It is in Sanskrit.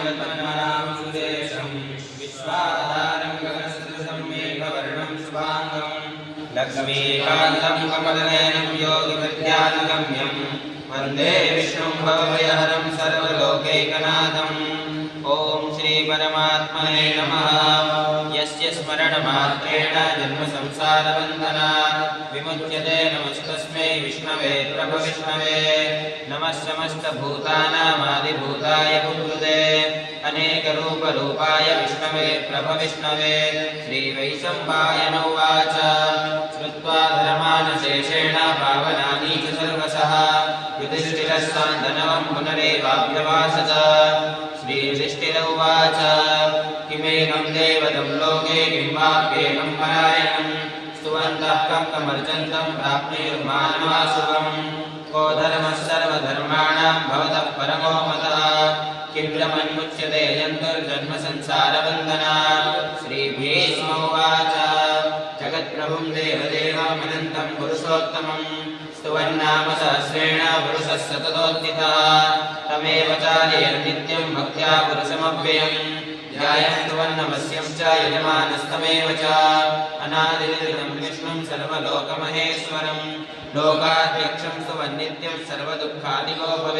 तन्मनां सुदेशं विश्वाधारं गगनसदृशं मेघवर्णं शुभाङ्गं लक्ष्मीकान्तं कमलनयनं योगिविद्यानुगम्यं वन्दे विष्णुं भवभयहरं सर्वलोकैकनाथम्। ॐ श्री परमात्मने नमः। यस्य स्मरणमात्रेण जन्मसंसारबन्धनात् विमुच्यते नमस्तस्मै विष्णवे प्रभविष्णवे। नमः समस्तभूतानामादिभूताय पुरुषे अनेकरूपरूपाय विष्णवे प्रभविष्णवे। श्रीवैशम्पायन उवाच श्रुत्वा धर्मानशेषेण पावनानि च सर्वशः युधिष्ठिरः सान्तनवं पुनरेवाभ्यभाषत। श्रीयुधिष्ठिर उवाच किमेकं देवतं लोके किं वाप्येकं परायणं स्तुवन्तः कमर्चन्तं प्राप्नुर्मानवाशुभम्। को धर्मः सर्वधर्माणां भवतः परमो मतः किं ब्रह्मन्मुच्यते यन्तर्जन्मसंसारबन्धनात्। श्रीभीष्म उवाच जगत्प्रभुं देवदेवमनन्तं पुरुषोत्तमं स्तुवन्नाम सहस्रेण पुरुषः सततोत्थितः। तमेव चार्यं नित्यं भक्त्या पुरुषमव्ययम् ध्यायन्तुवन्नमस्यं च यजमानस्तमेव च। अनादिनिर्गुणं विष्णुं सर्वलोकमहेश्वरं लोकाध्यक्षं स्तुवन्नित्यं सर्वदुःखादिको भवेत्।